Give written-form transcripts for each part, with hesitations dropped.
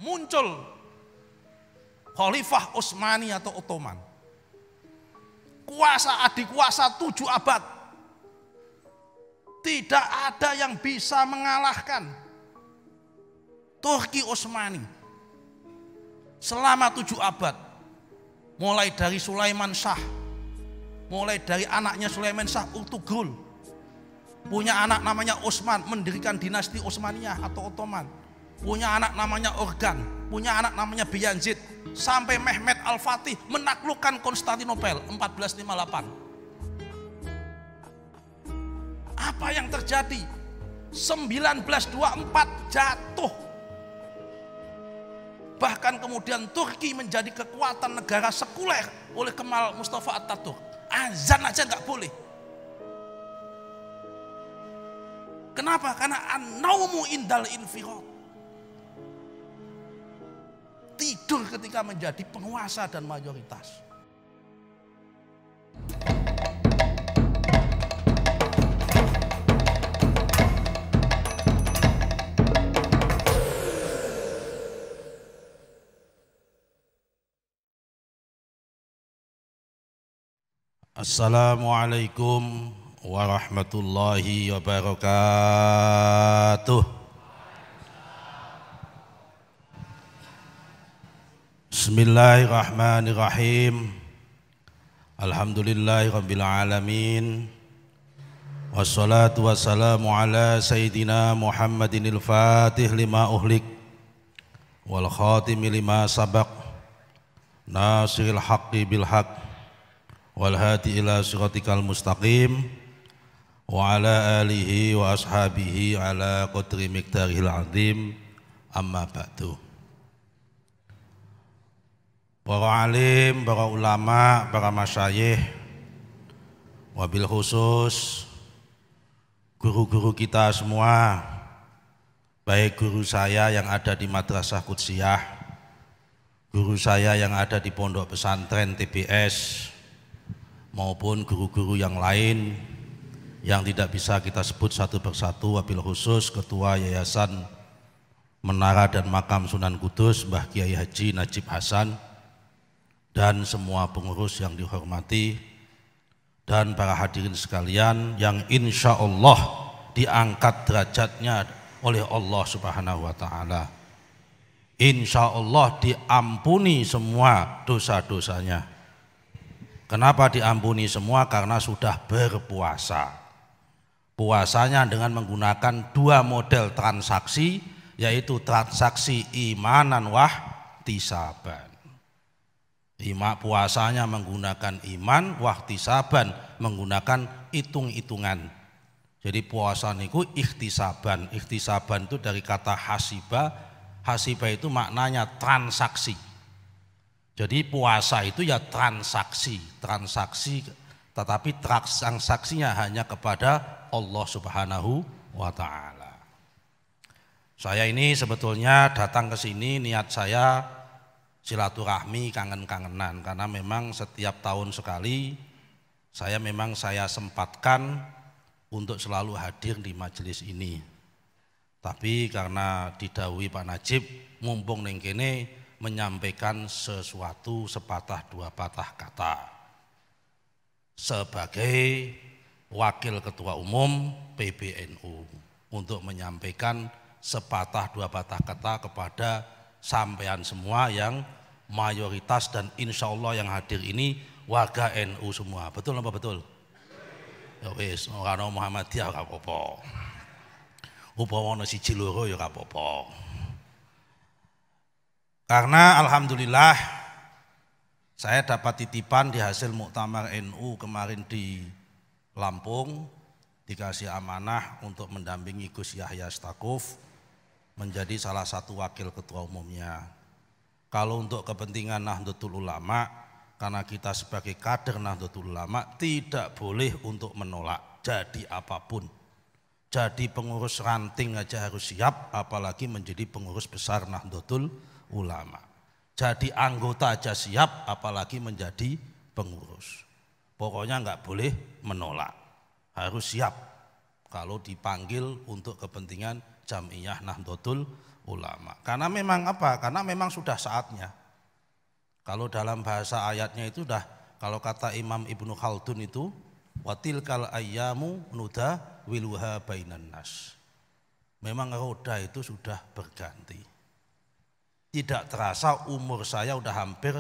muncul Khalifah Utsmani atau Ottoman. Kuasa adik kuasa 7 abad. Tidak ada yang bisa mengalahkan Turki Utsmani selama 7 abad. Mulai dari Sulaiman Shah, mulai dari anaknya Sulaiman Shah Ertugrul, punya anak namanya Utsman, mendirikan dinasti Utsmaniyah atau Ottoman. Punya anak namanya Organ, punya anak namanya Bayazid, sampai Mehmed Al-Fatih menaklukkan Konstantinopel 1458. Apa yang terjadi? 1924 jatuh. Bahkan kemudian Turki menjadi kekuatan negara sekuler oleh Kemal Mustafa Atatürk. Azan aja nggak boleh. Kenapa? Karena an-naumu indal infirad. Tidur ketika menjadi penguasa dan mayoritas. Assalamualaikum warahmatullahi wabarakatuh. Bismillahirrahmanirrahim. Alhamdulillahirabbil alamin. Wassalatu wassalamu ala sayyidina Muhammadinil Fatih lima uhlik wal khatimi lima sabaq nasiril haqqi bil haqq wal hadi ila siratikal mustaqim wa ala alihi wa ashabihi ala qadri miqdarihil azim. Amma ba'du. Para alim, para ulama, para masyayikh, wabil khusus guru-guru kita semua, baik guru saya yang ada di Madrasah Qudsiyah, guru saya yang ada di Pondok Pesantren TBS, maupun guru-guru yang lain yang tidak bisa kita sebut satu persatu, wabil khusus Ketua Yayasan Menara dan Makam Sunan Kudus Mbah Kiai Haji Najib Hasan, dan semua pengurus yang dihormati, dan para hadirin sekalian yang insya Allah diangkat derajatnya oleh Allah Subhanahu wa Ta'ala. Insya Allah diampuni semua dosa-dosanya. Kenapa diampuni semua? Karena sudah berpuasa. Puasanya dengan menggunakan 2 model transaksi, yaitu transaksi imanan wahtisaban. Puasanya menggunakan iman, wahtisaban menggunakan hitung-hitungan. Jadi puasa niku ikhtisaban. Ikhtisaban itu dari kata hasiba. Hasiba itu maknanya transaksi. Jadi puasa itu ya transaksi, tetapi transaksinya hanya kepada Allah Subhanahu wa Ta'ala. Saya ini sebetulnya datang ke sini niat saya silaturahmi, kangen-kangenan, karena memang setiap tahun sekali saya sempatkan untuk selalu hadir di majelis ini. Tapi karena didhawuhi Pak Najib mumpung ning kene menyampaikan sesuatu sepatah 2 patah kata sebagai wakil ketua umum PBNU untuk menyampaikan sepatah 2 patah kata kepada sampean semua yang mayoritas dan insya Allah yang hadir ini warga NU semua. Betul apa betul? Ya wis, ora ono Muhammadiyah ora apa-apa. Upama ono siji loro ya ora apa-apa. Karena alhamdulillah saya dapat titipan di hasil muktamar NU kemarin di Lampung, dikasih amanah untuk mendampingi Gus Yahya Stakuf menjadi salah satu wakil ketua umumnya. Kalau untuk kepentingan Nahdlatul Ulama, karena kita sebagai kader Nahdlatul Ulama tidak boleh untuk menolak jadi apapun. Jadi pengurus ranting aja harus siap, apalagi menjadi pengurus besar Nahdlatul Ulama. Jadi anggota aja siap, apalagi menjadi pengurus. Pokoknya nggak boleh menolak, harus siap kalau dipanggil untuk kepentingan Jam'iyah Nahdlatul ulama. Karena memang apa? Karena memang sudah saatnya. Kalau dalam bahasa ayatnya itu dah, kalau kata Imam Ibnu Khaldun itu watilkal ayyamu nuda wiluha bainan nas. Memang roda itu sudah berganti. Tidak terasa umur saya udah hampir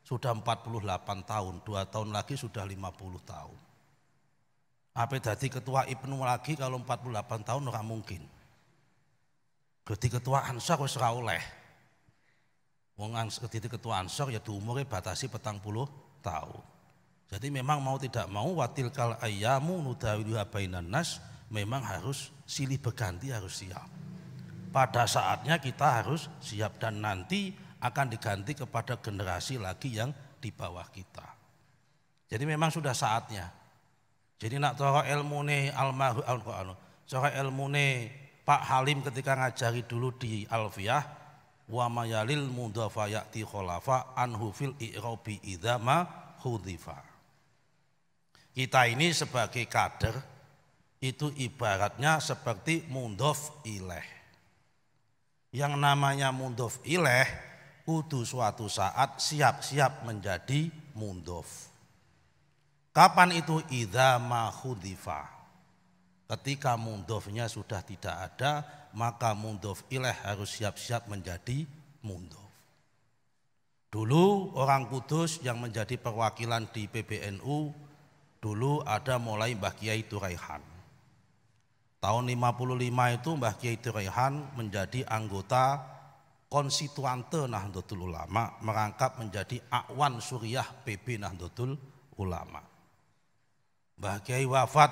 sudah 48 tahun, 2 tahun lagi sudah 50 tahun. Apa jadi ketua Ibnu lagi kalau 48 tahun ora mungkin. Jadi ketua Ansor wis ora oleh. Wong jadi ketua Ansor ya umurnya batasi 40 tahun. Jadi memang mau tidak mau watilkal ayyamu nudawiluha bainan nas, memang harus silih berganti, harus siap. Pada saatnya kita harus siap dan nanti akan diganti kepada generasi lagi yang di bawah kita. Jadi memang sudah saatnya. Jadi nak cara ilmune almarhum cara ilmune Pak Halim ketika ngajari dulu di Alfiyah wa mayalil mudhafa ya'ti khulafa anhu fil i'rabi idza ma hudhifa. Kita ini sebagai kader itu ibaratnya seperti mudhof ilaih. Yang namanya mudhof ilaih kudu suatu saat siap-siap menjadi mudhof. Kapan itu? Idza ma hudhifa. Ketika mudhofnya sudah tidak ada, maka mudhof ilaih harus siap-siap menjadi mudhof. Dulu orang Kudus yang menjadi perwakilan di PBNU dulu ada mulai Mbah Kiai Turaihan. Tahun 55 itu Mbah Kiai Turaihan menjadi anggota konstituante Nahdlatul Ulama, merangkap menjadi Akwan Suriah PB Nahdlatul Ulama. Mbah Kiai wafat,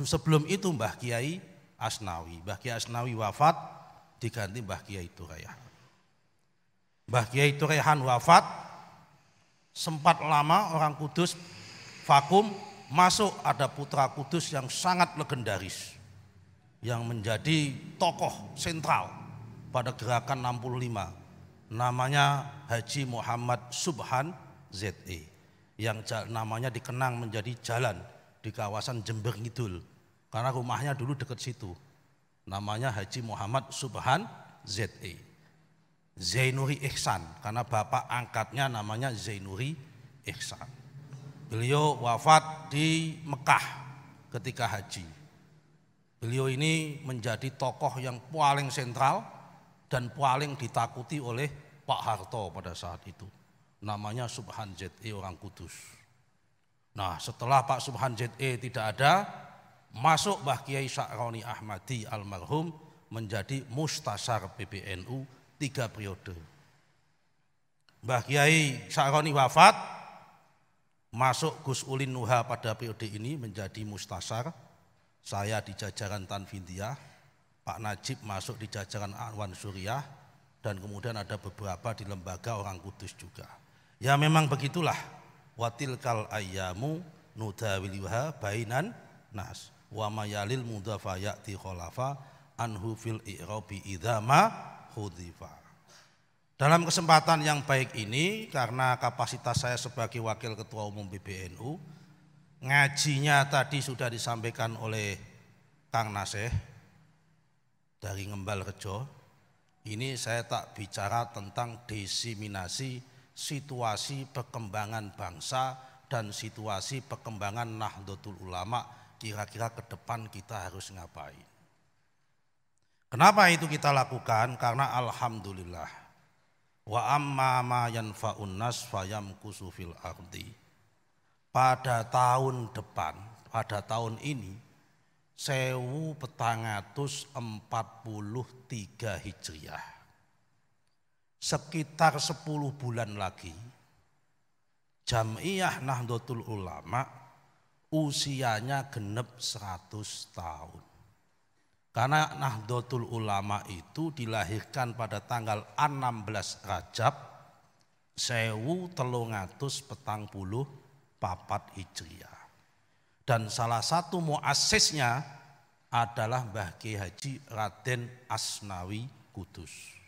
sebelum itu Mbah Kiai Asnawi. Mbah Kiai Asnawi wafat diganti Mbah Kiai Turaihan. Mbah Kiai Turaihan wafat, sempat lama orang Kudus vakum, masuk ada putra Kudus yang sangat legendaris yang menjadi tokoh sentral pada gerakan 65, namanya Haji Muhammad Subhan ZE, yang namanya dikenang menjadi jalan di kawasan Jember Ngidul karena rumahnya dulu dekat situ, namanya Haji Muhammad Subhan ZE. Zainuri Ihsan karena bapak angkatnya namanya Zainuri Ihsan. Beliau wafat di Mekah ketika haji. Beliau ini menjadi tokoh yang paling sentral dan paling ditakuti oleh Pak Harto pada saat itu. Namanya Subhan ZE orang Kudus. Nah, setelah Pak Subhan ZE tidak ada, masuk Mbah Kiai Sya'roni Ahmadi almarhum menjadi Mustasar PBNU 3 periode. Mbah Kiai Sya'roni wafat, masuk Gus Ulin Nuha pada periode ini menjadi mustasar. Saya di jajaran Tanfidiyah, Pak Najib masuk di jajaran Akwan Suriah, dan kemudian ada beberapa di lembaga orang Kudus juga. Ya memang begitulah. Watilkal ayyamu nudawiluha bainan nas wa mayalil mudhafa ya'ti khulafa anhu fil i'rabi idza ma hudhifa. Dalam kesempatan yang baik ini, karena kapasitas saya sebagai Wakil Ketua Umum PBNU, ngajinya tadi sudah disampaikan oleh Kang Naseh dari Ngembal Rejo. Ini saya tak bicara tentang diseminasi situasi perkembangan bangsa dan situasi perkembangan Nahdlatul Ulama, kira-kira ke depan kita harus ngapain. Kenapa itu kita lakukan? Karena alhamdulillah wa amma ma yanfa'un nas fayamkusu fil ardi. Pada tahun depan, pada tahun ini 1443 Hijriah, sekitar 10 bulan lagi Jam'iyah Nahdlatul Ulama usianya genep 100 tahun. Karena Nahdlatul Ulama itu dilahirkan pada tanggal 16 Rajab 1344 Hijriah. Dan salah satu muassisnya adalah Mbah Kiai Haji Raden Asnawi Kudus.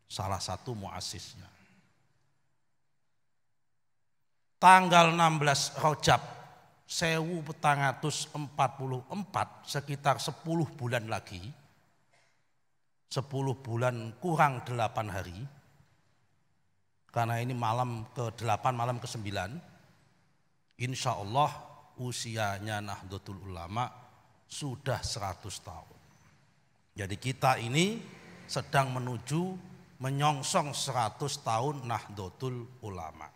Salah satu muassisnya. Tanggal 16 Rajab 1444, sekitar 10 bulan lagi, 10 bulan kurang 8 hari. Karena ini malam ke-8, malam ke-9. Insya Allah usianya Nahdlatul Ulama sudah 100 tahun. Jadi kita ini sedang menuju menyongsong 100 tahun Nahdlatul Ulama.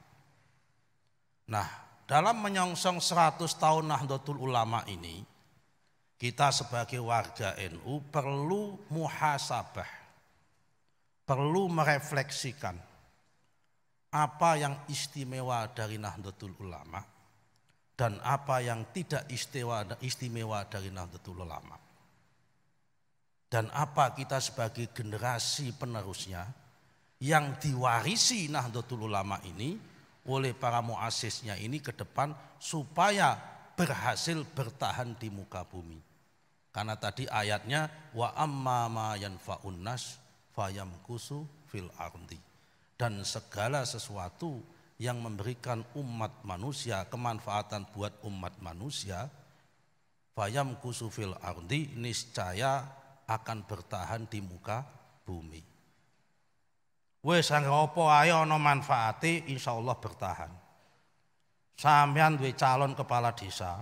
Nah, dalam menyongsong 100 tahun Nahdlatul Ulama ini, kita sebagai warga NU perlu muhasabah, perlu merefleksikan apa yang istimewa dari Nahdlatul Ulama dan apa yang tidak istimewa dari Nahdlatul Ulama. Dan apa kita sebagai generasi penerusnya yang diwarisi Nahdlatul Ulama ini oleh para muasisnya ini ke depan supaya berhasil bertahan di muka bumi. Karena tadi ayatnya wa amma ma yanfa'un nas fayamkusu fil ardi. Dan segala sesuatu yang memberikan umat manusia kemanfaatan buat umat manusia fayamkusu fil ardi, niscaya akan bertahan di muka bumi. Wes apa ae ana manfaate insyaallah bertahan. Sampeyan duwe calon kepala desa.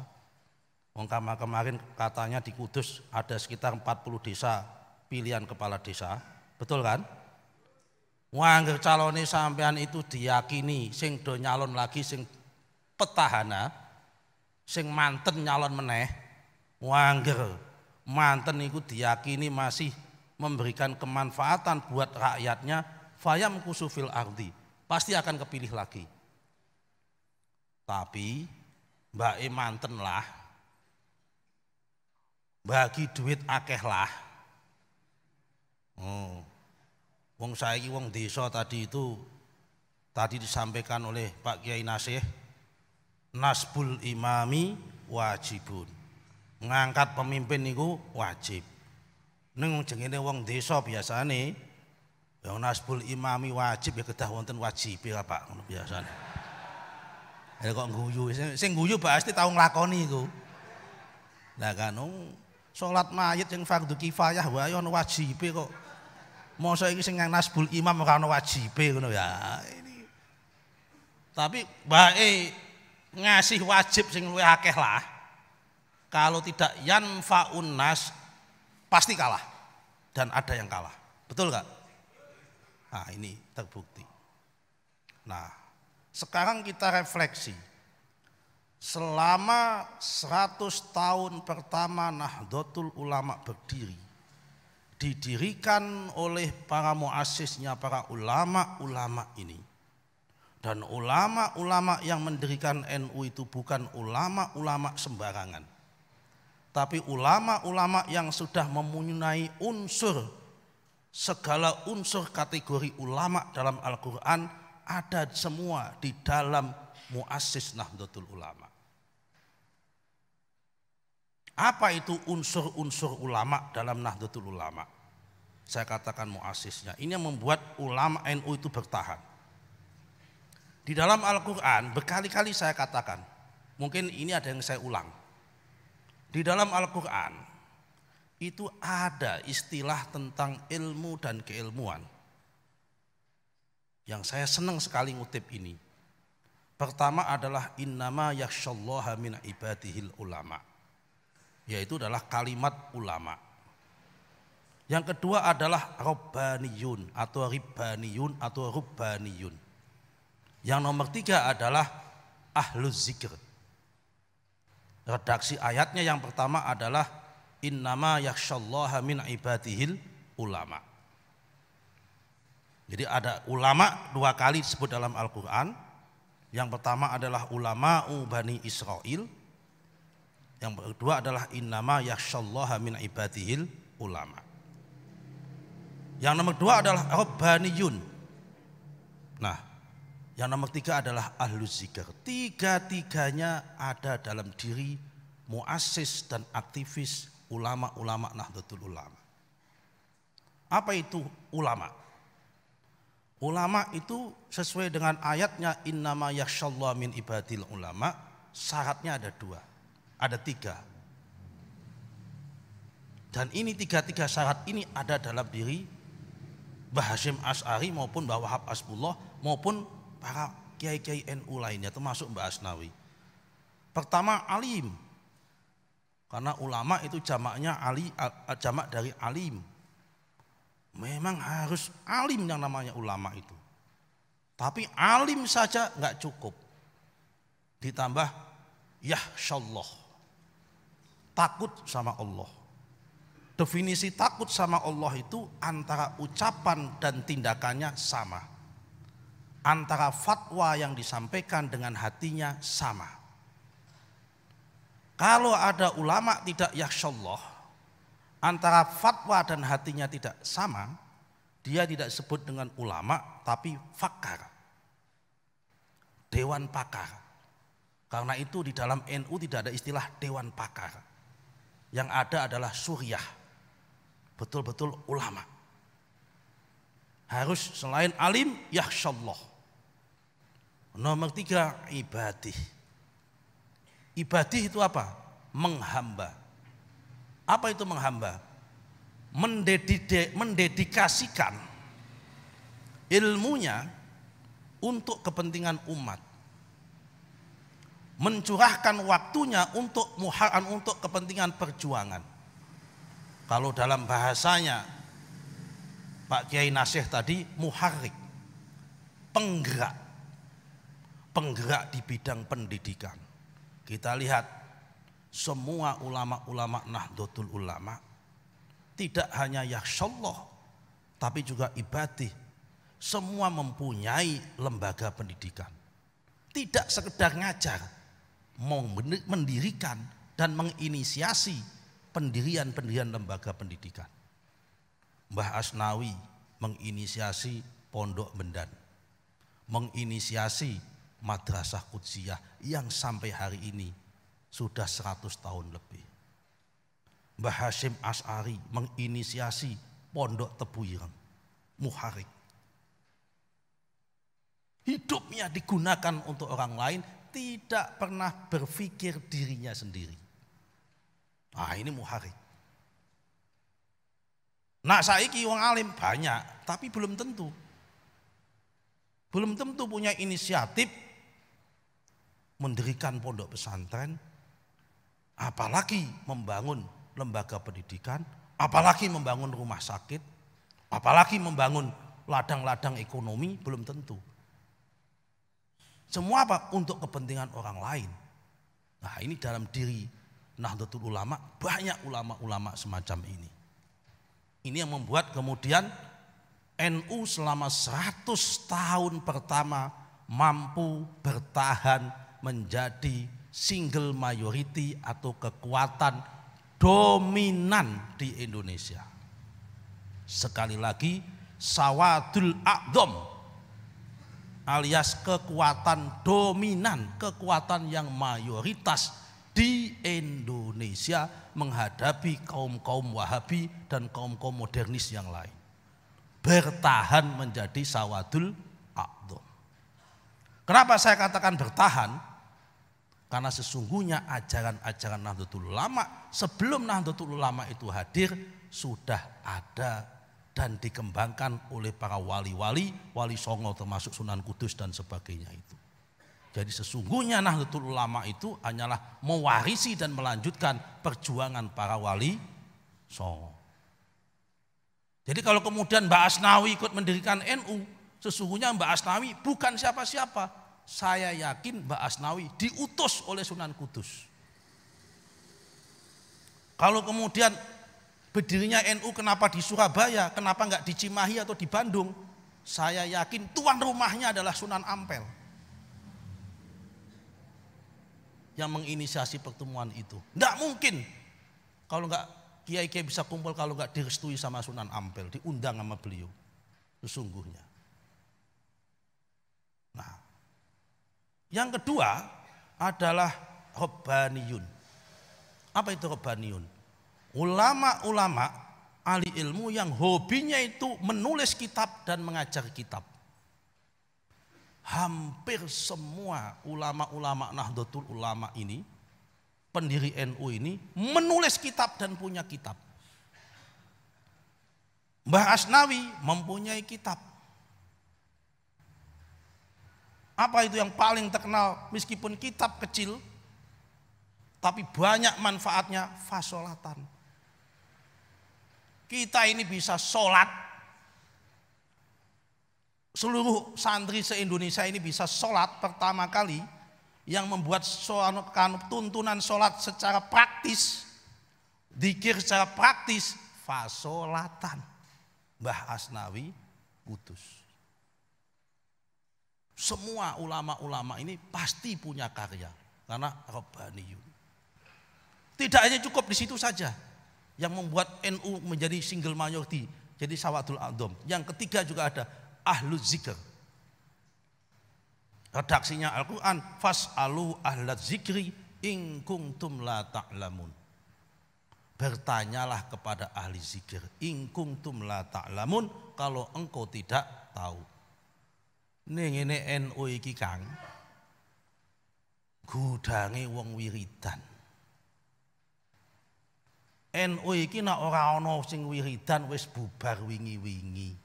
Wong kemarin katanya di Kudus ada sekitar 40 desa pilihan kepala desa. Betul kan? Wangger calone sampean itu diyakini sing do nyalon lagi sing petahana, sing manten nyalon meneh. Wangger manten itu diyakini masih memberikan kemanfaatan buat rakyatnya, fayam kusufil ardi, pasti akan kepilih lagi. Tapi mbak manten lah, bagi duit akeh lah. Wong saiki wong desa tadi itu tadi disampaikan oleh Pak Kiai Nasih, nasbul imami wajibun. Ngangkat pemimpin niku wajib. Ning jengene wong desa biasane ya nasbul imami wajib ya kedah wonten wajibe ya Pak ngono biasane. Ya kok guyu, sing guyu pasti tau nglakoni iku. Lah kan salat mayit sing fardhu kifayah wae ana wajibe kok. Masa iki sing nasbul imam ora ana wajibe ngono ya. Ini. Tapi bae ngasih wajib sing luwih akeh lah. Kalau tidak yanfa'un nas pasti kalah dan ada yang kalah. Betul enggak? Nah, ini terbukti. Nah, sekarang kita refleksi. Selama 100 tahun pertama Nahdlatul Ulama berdiri, didirikan oleh para muasisnya, para ulama-ulama ini. Dan ulama-ulama yang mendirikan NU itu bukan ulama-ulama sembarangan, tapi ulama-ulama yang sudah mempunyai unsur, segala unsur kategori ulama dalam Al-Quran ada semua di dalam muassis Nahdlatul Ulama. Apa itu unsur-unsur ulama dalam Nahdlatul Ulama? Saya katakan muassisnya. Ini yang membuat ulama NU itu bertahan. Di dalam Al-Quran berkali-kali saya katakan, mungkin ini ada yang saya ulang. Di dalam Al-Quran itu ada istilah tentang ilmu dan keilmuan. Yang saya senang sekali ngutip ini. Pertama adalah innama yakhsyallaha min ibadihil ulama. Yaitu adalah kalimat ulama. Yang kedua adalah robbaniyun atau ribbaniyun atau rubbaniyun. Yang nomor 3 adalah ahluz zikr. Redaksi ayatnya yang pertama adalah innama yakhsyallaha min ibadihil ulama. Jadi ada ulama 2 kali disebut dalam Al-Quran. Yang pertama adalah ulama'u Bani Israel. Yang kedua adalah innama yakhsyallaha min ibadihil ulama. Yang nomor 2 adalah rabbaniyun. Nah, yang nomor 3 adalah ahluz zikr. Tiga-tiganya ada dalam diri muassis dan aktivis ulama-ulama Nahdlatul Ulama. Apa itu ulama? Ulama itu sesuai dengan ayatnya innama yakhsyallaha min ibadil ulama, syaratnya ada 2. Ada 3. Dan ini tiga syarat ini ada dalam diri Mbah Hasyim Asy'ari maupun Mbah Wahab Hasbullah maupun para kiai-kiai NU lainnya termasuk Mbah Asnawi. Pertama, alim. Karena ulama itu jamaknya jamak dari alim. Memang harus alim yang namanya ulama itu. Tapi alim saja nggak cukup. Ditambah yahsyallah. Takut sama Allah. Definisi takut sama Allah itu antara ucapan dan tindakannya sama. Antara fatwa yang disampaikan dengan hatinya sama. Kalau ada ulama tidak yahsyallah, antara fatwa dan hatinya tidak sama, dia tidak sebut dengan ulama tapi fakar. Dewan pakar. Karena itu di dalam NU tidak ada istilah dewan pakar. Yang ada adalah suriah. Betul-betul ulama. Harus selain alim, yahsyallah. Nomor 3, ibadih. Ibadih itu apa? Menghamba. Apa itu menghamba? Mendedikasikan ilmunya untuk kepentingan umat. Mencurahkan waktunya untuk kepentingan perjuangan. Kalau dalam bahasanya Pak Kiai Nasih tadi, muharrik, penggerak di bidang pendidikan. Kita lihat semua ulama-ulama Nahdlatul Ulama tidak hanya yahsyallah tapi juga ibadih. Semua mempunyai lembaga pendidikan. Tidak sekedar ngajar, mau mendirikan dan menginisiasi pendirian lembaga pendidikan. Mbah Asnawi menginisiasi Pondok Bendan, menginisiasi Madrasah Qudsiyah yang sampai hari ini sudah 100 tahun lebih. Mbah Hasyim Asy'ari menginisiasi Pondok Tebu Ireng, muharrik. Hidupnya digunakan untuk orang lain, tidak pernah berpikir dirinya sendiri. Nah, ini muharrik. Nah, saiki wong alim banyak, tapi belum tentu. Belum tentu punya inisiatif mendirikan pondok pesantren, apalagi membangun lembaga pendidikan, apalagi membangun rumah sakit, apalagi membangun ladang-ladang ekonomi, belum tentu. Semua apa? Untuk kepentingan orang lain. Nah, ini dalam diri Nahdlatul Ulama, banyak ulama-ulama semacam ini. Ini yang membuat kemudian NU selama 100 tahun pertama mampu bertahan menjadi single majority atau kekuatan dominan di Indonesia. Sekali lagi, sawadul a'dham alias kekuatan dominan, kekuatan yang mayoritas di Indonesia menghadapi kaum-kaum Wahabi dan kaum-kaum modernis yang lain. Bertahan menjadi sawadul a'dham. Kenapa saya katakan bertahan? Karena sesungguhnya ajaran-ajaran Nahdlatul Ulama sebelum Nahdlatul Ulama itu hadir sudah ada dan dikembangkan oleh para wali-wali, wali songo termasuk Sunan Kudus dan sebagainya itu. Jadi sesungguhnya Nahdlatul Ulama itu hanyalah mewarisi dan melanjutkan perjuangan para wali songo. Jadi kalau kemudian Mbak Asnawi ikut mendirikan NU, sesungguhnya Mbak Asnawi bukan siapa-siapa. Saya yakin Mbak Asnawi diutus oleh Sunan Kudus. Kalau kemudian berdirinya NU kenapa di Surabaya, kenapa enggak di Cimahi atau di Bandung? Saya yakin tuan rumahnya adalah Sunan Ampel yang menginisiasi pertemuan itu. Enggak mungkin kalau enggak kiai-kiai bisa kumpul kalau enggak direstui sama Sunan Ampel, diundang sama beliau. Sesungguhnya. Nah, yang kedua adalah Rabbaniyun. Apa itu Rabbaniyun? Ulama-ulama ahli ilmu yang hobinya itu menulis kitab dan mengajar kitab. Hampir semua ulama-ulama Nahdlatul Ulama ini, pendiri NU ini menulis kitab dan punya kitab. Mbah Asnawi mempunyai kitab. Apa itu yang paling terkenal? Meskipun kitab kecil, tapi banyak manfaatnya, fasolatan. Kita ini bisa sholat, seluruh santri se-Indonesia ini bisa sholat pertama kali. Yang membuat tuntunan sholat secara praktis, dzikir secara praktis, fasolatan. Mbah Asnawi Kudus. Semua ulama-ulama ini pasti punya karya karena Rabbaniyun. Tidak hanya cukup di situ saja yang membuat NU menjadi single majority, jadi Sawadul A'dham. Yang ketiga juga ada Ahlul Zikr. Redaksinya Al-Quran, fas'alu ahlat zikri in kuntum la ta'lamun. Bertanyalah kepada ahli zikir, in kuntum la ta'lamun, kalau engkau tidak tahu. Ning ini NU iki Kang, gudange wong wiridan. NU iki nek ora ana sing wiridan wis bubar wingi-wingi.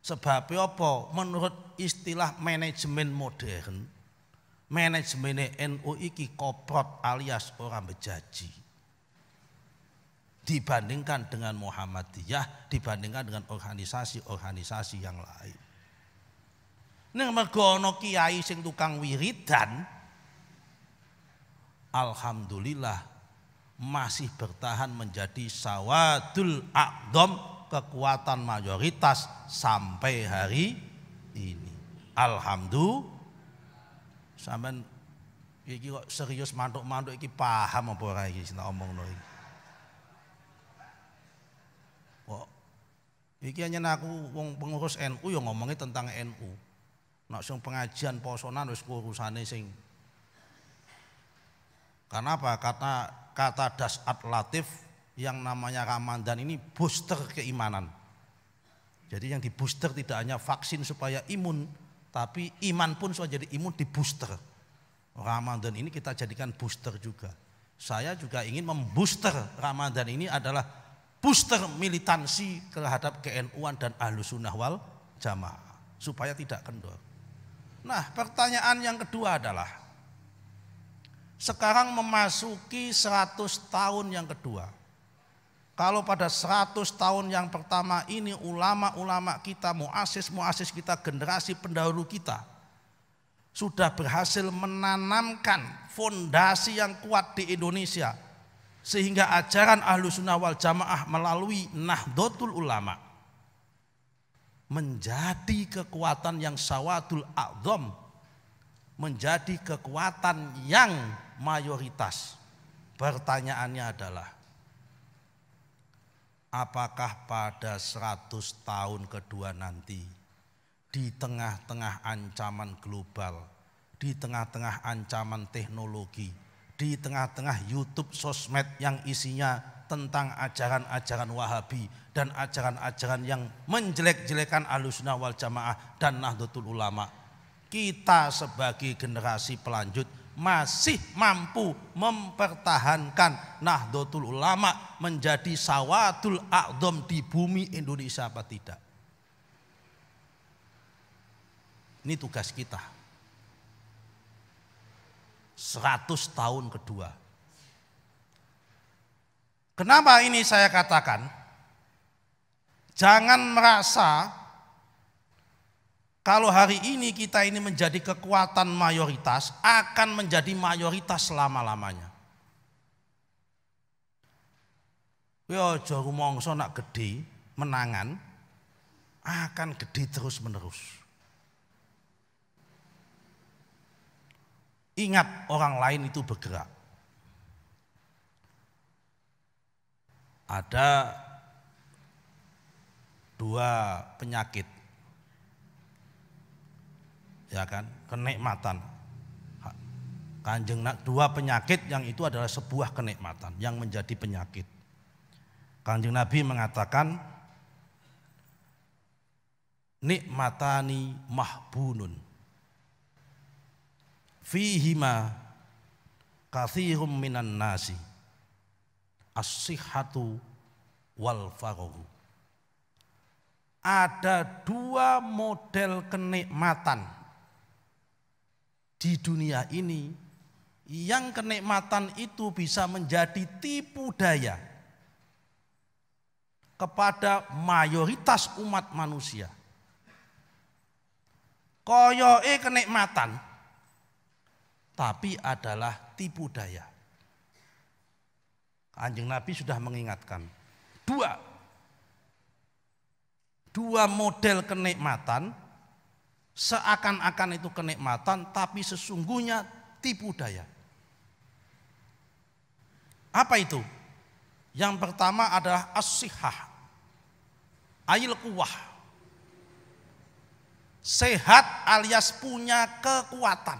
Sebab apa? Menurut istilah manajemen modern, manajemen NU iki koprot alias orang bejaji. Dibandingkan dengan Muhammadiyah, dibandingkan dengan organisasi-organisasi yang lain. Ning mergo ana kiai sing tukang wiridan, alhamdulillah masih bertahan menjadi Sawadul A'dham, kekuatan mayoritas sampai hari ini. Alhamdulillah. Sampeyan iki kok serius mantuk-mantuk iki paham apa ora iki sing tak omongno iki. Kok iki hanya aku wong pengurus NU yang ngomongnya tentang NU. Nek sing pengajian posonan wis urusane sing. Karena apa? Karena kata Dasat Latif yang namanya Ramadan ini booster keimanan. Jadi yang di booster tidak hanya vaksin supaya imun, tapi iman pun supaya jadi imun di booster. Ramadan ini kita jadikan booster juga. Saya juga ingin membooster Ramadan ini adalah booster militansi terhadap ke-NU-an dan Ahlussunnah wal Jamaah supaya tidak kendor. Nah, pertanyaan yang kedua adalah sekarang memasuki 100 tahun yang kedua. Kalau pada 100 tahun yang pertama ini ulama-ulama kita, muassis-muassis kita, generasi pendahulu kita sudah berhasil menanamkan fondasi yang kuat di Indonesia sehingga ajaran Ahlussunnah wal Jamaah melalui Nahdlatul Ulama menjadi kekuatan yang Sawadul A'dham, menjadi kekuatan yang mayoritas. Pertanyaannya adalah, apakah pada 100 tahun kedua nanti, di tengah-tengah ancaman global, di tengah-tengah ancaman teknologi, di tengah-tengah YouTube sosmed yang isinya tentang ajaran-ajaran Wahabi dan ajaran-ajaran yang menjelek-jelekan Ahlussunnah wal Jamaah dan Nahdlatul Ulama, kita sebagai generasi pelanjut masih mampu mempertahankan Nahdlatul Ulama menjadi Sawadul A'dham di bumi Indonesia apa tidak? Ini tugas kita. 100 tahun kedua. Kenapa ini saya katakan? Jangan merasa kalau hari ini kita ini menjadi kekuatan mayoritas, akan menjadi mayoritas selama-lamanya. Yo aja rumangsa nak gede menangan, akan gede terus-menerus. Ingat, orang lain itu bergerak. Ada 2 penyakit, ya kan, kenikmatan. Kanjeng 2 penyakit yang itu adalah sebuah kenikmatan yang menjadi penyakit. Kanjeng Nabi mengatakan, nikmatani mahbunun fihima katsirum minan nasi as-sihhatu wal faraghu. ada dua model kenikmatan di dunia ini, yang kenikmatan itu bisa menjadi tipu daya kepada mayoritas umat manusia. Koyoke kenikmatan, tapi adalah tipu daya. Kanjeng Nabi sudah mengingatkan dua model kenikmatan, seakan-akan itu kenikmatan tapi sesungguhnya tipu daya. Apa itu? Yang pertama adalah as-sihah, ayil quwwah, sehat alias punya kekuatan.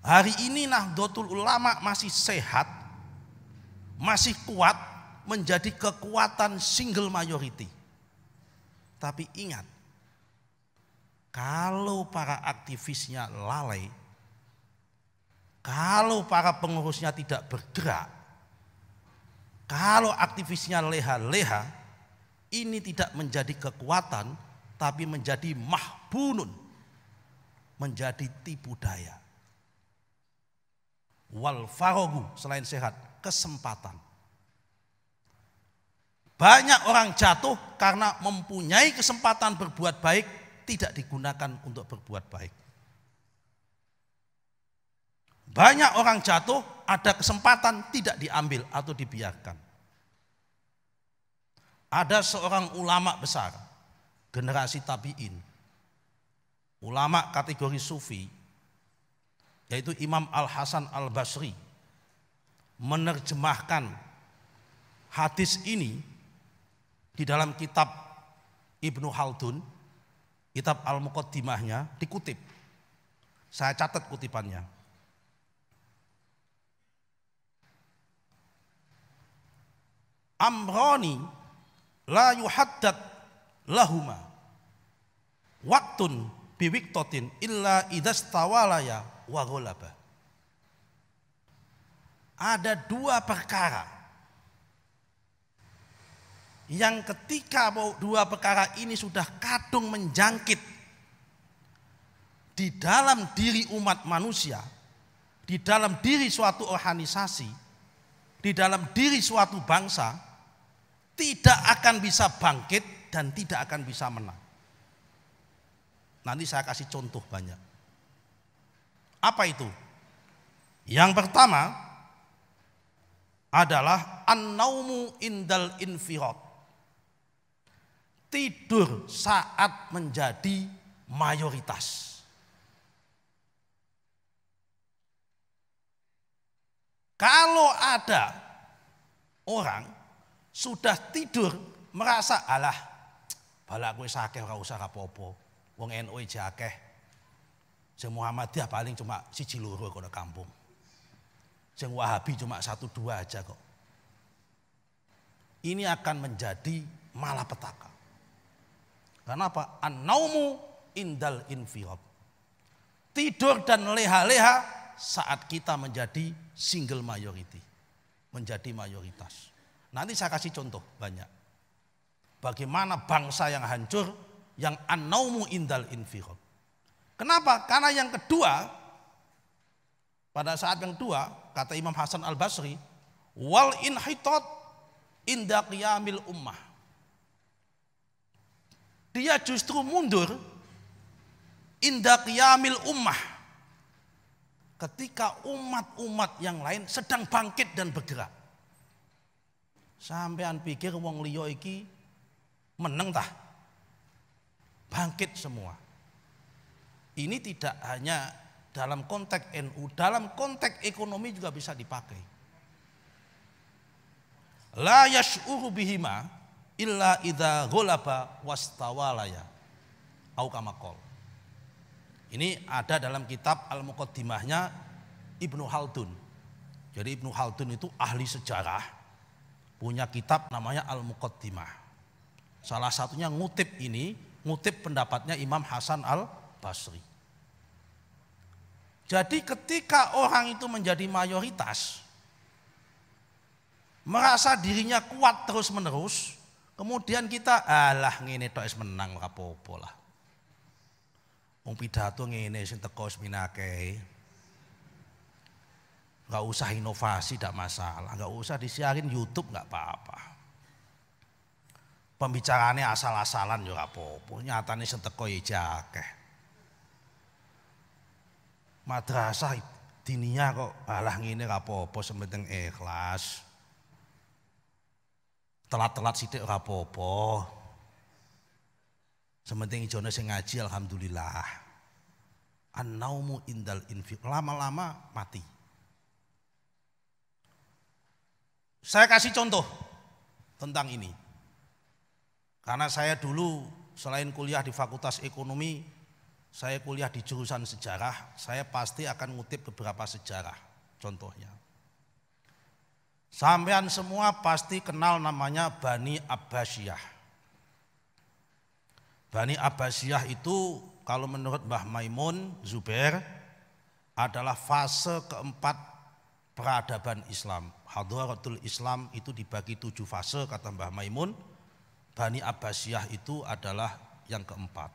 Hari ini Nahdlatul Ulama masih sehat, masih kuat, menjadi kekuatan single majority. Tapi ingat, kalau para aktivisnya lalai, kalau para pengurusnya tidak bergerak, kalau aktivisnya leha-leha, ini tidak menjadi kekuatan, tapi menjadi mahbunun, menjadi tipu daya. Wal farogu, selain sehat, kesempatan. Banyak orang jatuh karena mempunyai kesempatan berbuat baik, tidak digunakan untuk berbuat baik. Banyak orang jatuh, ada kesempatan tidak diambil atau dibiarkan. Ada seorang ulama besar, generasi tabi'in, ulama kategori sufi, yaitu Imam Al-Hasan Al-Basri, menerjemahkan hadis ini di dalam kitab Ibnu Khaldun, kitab Al-Muqaddimahnya, dikutip. Saya catat kutipannya. Amroni la yuhaddad lahuma waktun biwiktotin illa idastawalaya wa gholaba. Ada dua perkara yang ketika dua perkara ini sudah kadung menjangkit di dalam diri umat manusia, di dalam diri suatu organisasi, di dalam diri suatu bangsa, tidak akan bisa bangkit dan tidak akan bisa menang. Nanti saya kasih contoh banyak. Apa itu? Yang pertama adalah an-naumu indal infirad. Tidur saat menjadi mayoritas. Kalau ada orang sudah tidur merasa alah balak kowe sakeh ora usah apa-apa. Wong NU akeh. Sing Muhammadiyah paling cuma siji loro kono kampung. Sing Wahabi cuma 1-2 aja kok. Ini akan menjadi malapetaka. Kenapa? An-naumu indal infirad. Tidur dan leha-leha saat kita menjadi single majority, menjadi mayoritas. Nanti saya kasih contoh banyak. Bagaimana bangsa yang hancur, yang an-naumu indal infirad. Kenapa? Karena yang kedua, pada saat yang kedua, kata Imam Hasan Al-Basri, wal inhitat inda qiyamil ummah. Dia justru mundur inda qiyamil ummah, ketika umat-umat yang lain sedang bangkit dan bergerak. Sampean pikir wong liya iki meneng tah? Bangkit semua. Ini tidak hanya dalam konteks NU, dalam konteks ekonomi juga bisa dipakai. La yash'uru bihima illa idza gholaba wastawalaya au kama qol. Ini ada dalam kitab Al-Muqaddimahnya Ibnu Khaldun. Jadi Ibnu Khaldun itu ahli sejarah, punya kitab namanya Al-Muqaddimah. Salah satunya ngutip pendapatnya Imam Hasan Al-Basri. Jadi ketika orang itu menjadi mayoritas, merasa dirinya kuat terus-menerus, Kemudian kita alah ngene tok wis menang ora apa-apa lah. Wong pidato ngene sing teko wis minake. Enggak usah inovasi tidak masalah, enggak usah disiarin YouTube enggak apa-apa. Pembicaraannya asal-asalan yo ora apa-apa, nyatane sing teko ya akeh. Madrasah diniyah kok alah ngene ora apa-apa, sementing ikhlas. Telat-telat sithik ora apa-apa. Sementing ijone sing ngaji alhamdulillah. An-naumu indal infiq, lama-lama mati. Saya kasih contoh tentang ini. Karena saya dulu selain kuliah di Fakultas Ekonomi, saya kuliah di jurusan sejarah, saya pasti akan ngutip beberapa sejarah. Contohnya. Sampean semua pasti kenal namanya Bani Abbasiyah. Bani Abbasiyah itu kalau menurut Mbah Maimun Zubair adalah fase keempat peradaban Islam. Hadharatul Islam itu dibagi 7 fase kata Mbah Maimun. Bani Abbasiyah itu adalah yang keempat.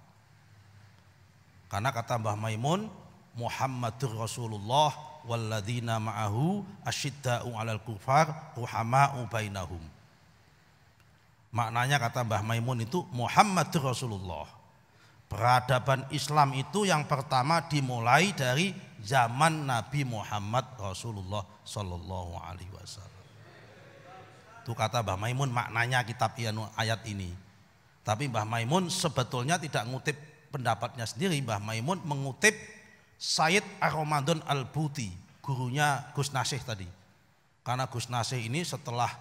Karena kata Mbah Maimun, Muhammadur Rasulullah walladzina ma'ahu asyidda'u 'alal kufar ruhama'u bainahum. Maknanya kata Mbah Maimun itu Muhammadur Rasulullah. Peradaban Islam itu yang pertama dimulai dari zaman Nabi Muhammad Rasulullah sallallahu alaihi wasallam. Itu kata Mbah Maimun maknanya kitab ayat ini. Tapi Mbah Maimun sebetulnya tidak ngutip pendapatnya sendiri. Mbah Maimun mengutip Sayyid Ar-Ramadan Al-Buti, gurunya Gus Nasih tadi. Karena Gus Nasih ini setelah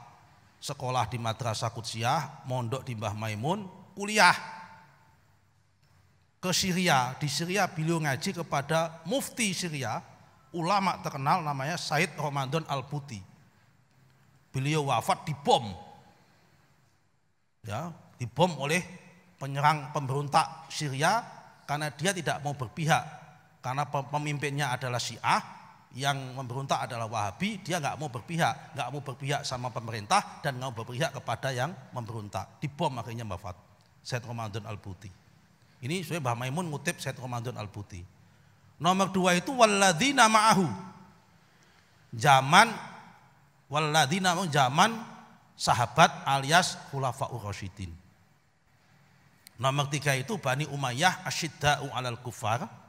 sekolah di Madrasah Qudsiyah, mondok di Mbah Maimun, kuliah ke Syria. Di Syria beliau ngaji kepada mufti Syria, ulama terkenal namanya Sayyid Ramadan Al-Buti. Beliau wafat dibom. Ya, dibom oleh penyerang pemberontak Syria karena dia tidak mau berpihak. Karena pemimpinnya adalah Syiah, yang memberontak adalah Wahabi, dia nggak mau berpihak sama pemerintah dan nggak mau berpihak kepada yang memberontak. Dibom akhirnya wafat Sayyid Ramadan Al-Buti. Ini sebenarnya Mbah Maimun ngutip Sayyid Ramadan Al-Buti. Nomor 2 itu walladzina ma'ahu. Zaman sahabat alias khulafaur rasyidin. Nomor 3 itu Bani Umayyah asyidda'u 'alal kufar.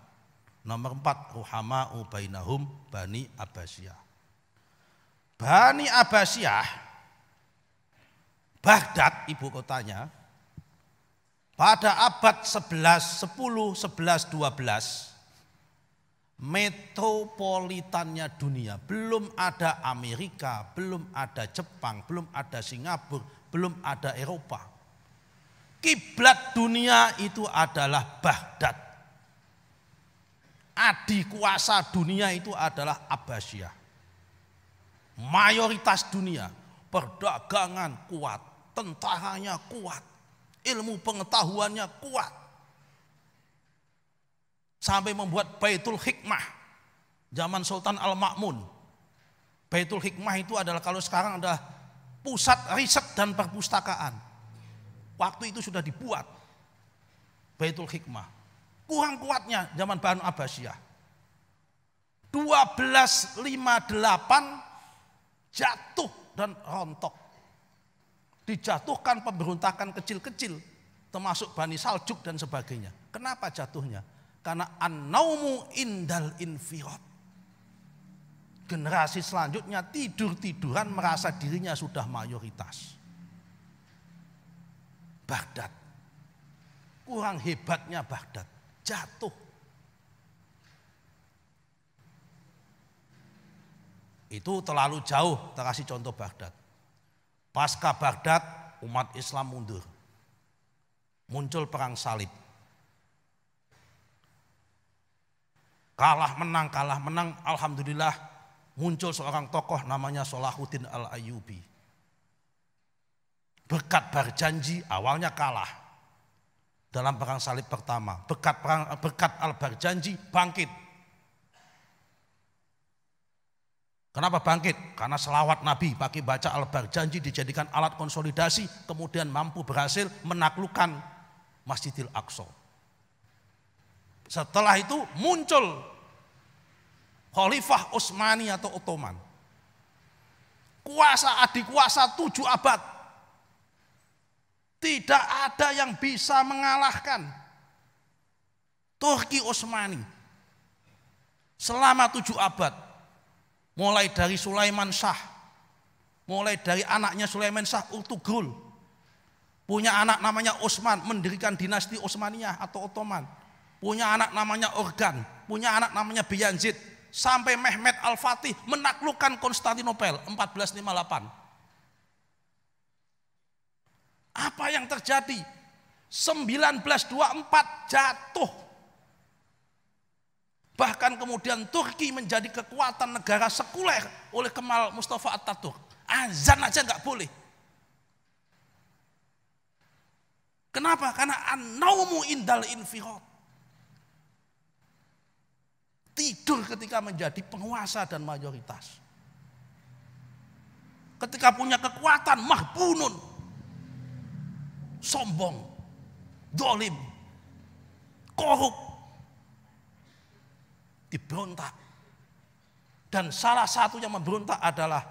Nomor 4 ruhama'u bainahum Bani Abbasiyah. Bani Abbasiyah Baghdad ibu kotanya pada abad 11, 10, 11, 12 metropolitannya dunia. Belum ada Amerika, belum ada Jepang, belum ada Singapura, belum ada Eropa. Kiblat dunia itu adalah Baghdad. Adi kuasa dunia itu adalah Abbasiyah. Mayoritas dunia, perdagangan kuat, tentaranya kuat, ilmu pengetahuannya kuat. Sampai membuat Baitul Hikmah zaman Sultan Al-Ma'mun. Baitul Hikmah itu adalah kalau sekarang adalah pusat riset dan perpustakaan. Waktu itu sudah dibuat Baitul Hikmah. Kurang kuatnya zaman Banu Abbasiyah. 1258 jatuh dan rontok. Dijatuhkan pemberontakan kecil-kecil termasuk Bani Saljuk dan sebagainya. Kenapa jatuhnya? Karena an-naumu indal infirat. Generasi selanjutnya tidur-tiduran merasa dirinya sudah mayoritas. Baghdad. Kurang hebatnya Baghdad. Jatuh. Itu terlalu jauh, kita kasih contoh Baghdad. Pasca Baghdad umat Islam mundur. Muncul perang salib. Kalah menang, alhamdulillah muncul seorang tokoh namanya Salahuddin Al-Ayyubi. Berkat berjanji awalnya kalah. Dalam perang salib pertama, berkat Al-Barjanji bangkit. Kenapa bangkit? Karena selawat Nabi, pakai baca Al-Barjanji dijadikan alat konsolidasi, kemudian mampu berhasil menaklukkan Masjidil Aqsa. Setelah itu muncul Khalifah Utsmani atau Ottoman. Kuasa adik kuasa 7 abad. Tidak ada yang bisa mengalahkan Turki Utsmani. Selama 7 abad. Mulai dari Sulaiman Shah, mulai dari anaknya Sulaiman Shah Ertugrul, punya anak namanya Utsman, mendirikan dinasti Utsmaniyah atau Ottoman, punya anak namanya Organ, punya anak namanya Bayazid, sampai Mehmed Al-Fatih menaklukkan Konstantinopel 1458. Apa yang terjadi? 1924 jatuh. Bahkan kemudian Turki menjadi kekuatan negara sekuler oleh Kemal Mustafa Atatürk. Azan aja nggak boleh. Kenapa? Karena an-naumu indal infirad. Tidur ketika menjadi penguasa dan mayoritas. Ketika punya kekuatan mahbunun, sombong, dolim, korup, diberontak. Dan salah satu yang memberontak adalah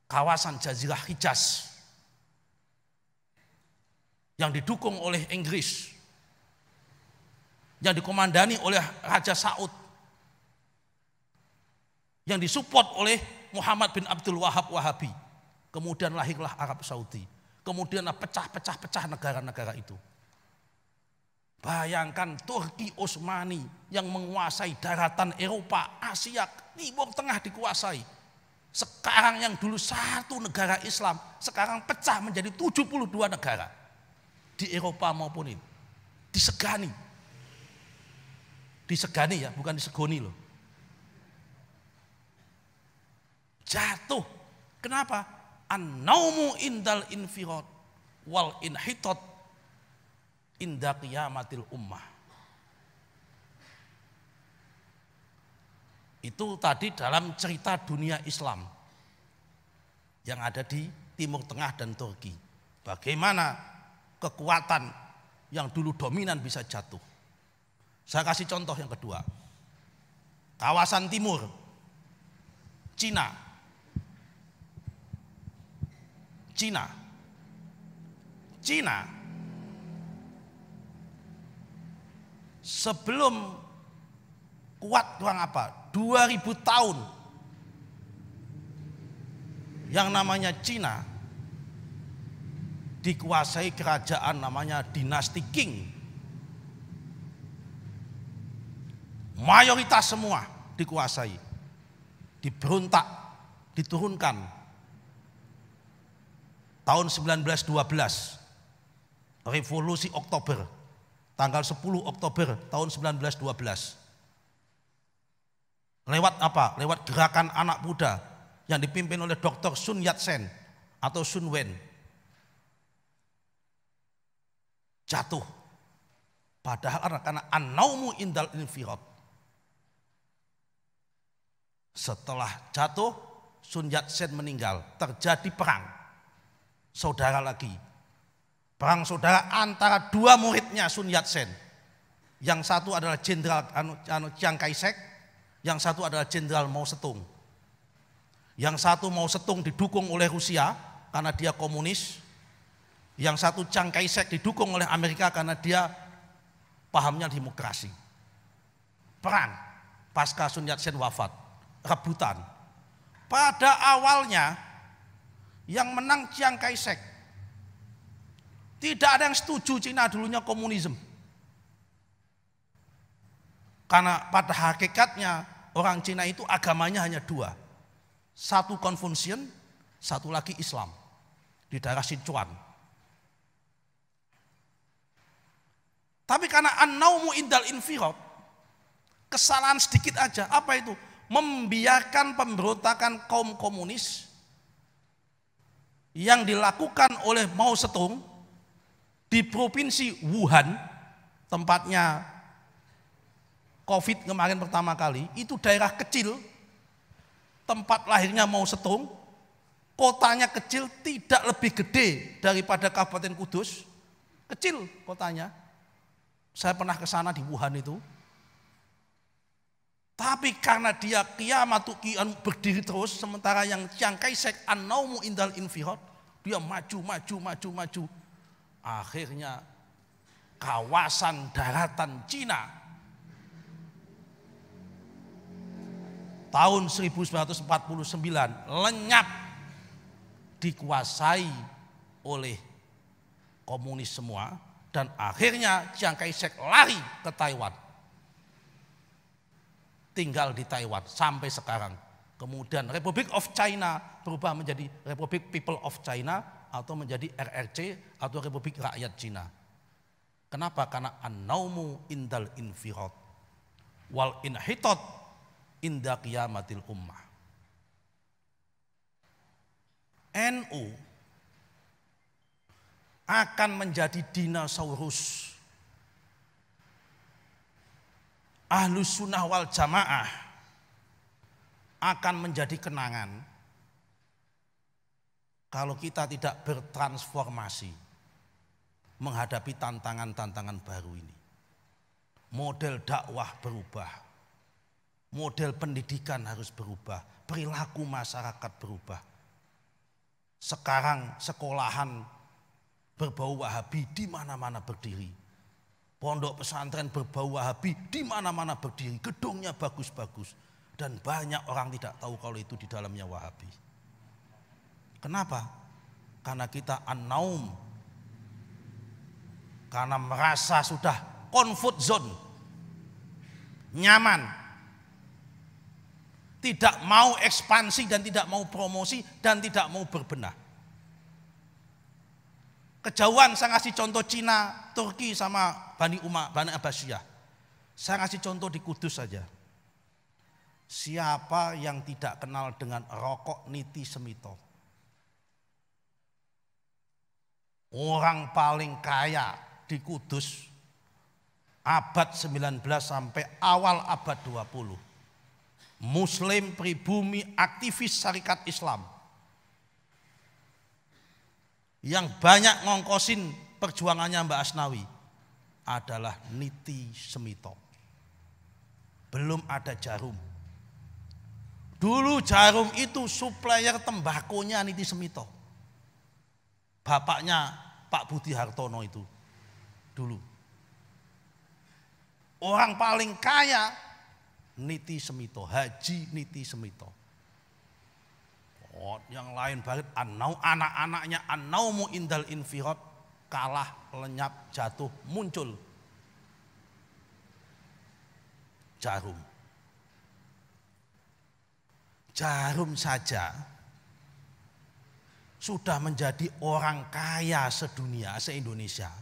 kawasan Jazirah Hijaz yang didukung oleh Inggris, yang dikomandani oleh Raja Saud, yang disupport oleh Muhammad bin Abdul Wahab Wahabi. Kemudian lahirlah Arab Saudi. Kemudian pecah negara-negara itu. Bayangkan Turki Utsmani yang menguasai daratan Eropa, Asia, Timur Tengah dikuasai. Sekarang yang dulu satu negara Islam, sekarang pecah menjadi 72 negara. Di Eropa maupun ini. Disegani. Disegani ya, bukan disegoni loh. Jatuh. Kenapa? An-naumu indal infirad wal inhitat inda qiyamatil ummah. Itu tadi dalam cerita dunia Islam yang ada di Timur Tengah dan Turki. Bagaimana kekuatan yang dulu dominan bisa jatuh. Saya kasih contoh yang kedua. Kawasan timur, Cina. Sebelum kuat kurang apa? 2000 tahun yang namanya Cina dikuasai kerajaan namanya dinasti Qing. Mayoritas semua dikuasai. Diberontak, diturunkan. Tahun 1912, Revolusi Oktober. Tanggal 10 Oktober tahun 1912. Lewat apa? Lewat gerakan anak muda yang dipimpin oleh Dr. Sun Yat-sen atau Sun Wen. Jatuh. Padahal karena an-naumu indal infirad. Setelah jatuh, Sun Yat-sen meninggal. Terjadi perang. Saudara lagi. Perang saudara antara dua muridnya Sun Yat-sen. Yang satu adalah Jenderal Chiang Kai-shek, yang satu adalah Jenderal Mao Zedong. Yang satu Mao Zedong didukung oleh Rusia karena dia komunis. Yang satu Chiang Kai-shek didukung oleh Amerika karena dia pahamnya demokrasi. Perang pasca Sun Yat-sen wafat, rebutan. Pada awalnya yang menang Chiang Kai-shek. Tidak ada yang setuju Cina dulunya komunisme. Karena pada hakikatnya orang Cina itu agamanya hanya dua. Satu Confucian, satu lagi Islam. Di daerah Sichuan. Tapi karena an-naumu indal infirad, kesalahan sedikit aja. Apa itu? Membiarkan pemberontakan kaum komunis yang dilakukan oleh Mao Zedong di provinsi Wuhan, tempatnya COVID kemarin pertama kali, itu daerah kecil tempat lahirnya Mao Zedong, kotanya kecil, tidak lebih gede daripada Kabupaten Kudus, kecil kotanya. Saya pernah ke sana di Wuhan itu. Tapi karena dia qiyamatu qiyan berdiri terus, sementara yang Chiang Kai-shek an-naumu indal infirad, dia maju. Akhirnya kawasan daratan Cina tahun 1949 lenyap dikuasai oleh komunis semua, dan akhirnya Chiang Kai-shek lari ke Taiwan, tinggal di Taiwan sampai sekarang. Kemudian Republic of China berubah menjadi Republic People of China atau menjadi RRC atau Republik Rakyat Cina. Kenapa? Karena an-naumu indal infirad wal inhitat inda qiyamatil ummah. NU akan menjadi dinosaurus. Ahlus sunnah wal jamaah akan menjadi kenangan kalau kita tidak bertransformasi menghadapi tantangan-tantangan baru ini. Model dakwah berubah, model pendidikan harus berubah, perilaku masyarakat berubah. Sekarang sekolahan berbau Wahabi di mana-mana berdiri. Pondok pesantren berbau Wahabi di mana-mana berdiri, gedungnya bagus-bagus, dan banyak orang tidak tahu kalau itu di dalamnya Wahabi. Kenapa? Karena kita an-naum, karena merasa sudah comfort zone, nyaman, tidak mau ekspansi dan tidak mau promosi dan tidak mau berbenah. Kejauhan saya ngasih contoh Cina, Turki sama Bani Abbasiyah. Saya ngasih contoh di Kudus saja. Siapa yang tidak kenal dengan rokok Niti Semito? Orang paling kaya di Kudus abad 19 sampai awal abad 20. Muslim pribumi aktivis syarikat Islam. Yang banyak ngongkosin perjuangannya Mbak Asnawi adalah Niti Semito. Belum ada Jarum. Dulu Jarum itu supplier tembakonya Niti Semito. Bapaknya Pak Budi Hartono itu dulu. Orang paling kaya Niti Semito, Haji Niti Semito. Oh, yang lain balik anak-anaknya an-naumu indal infirad, kalah, lenyap, jatuh, muncul Jarum. Jarum saja sudah menjadi orang kaya sedunia, se-Indonesia.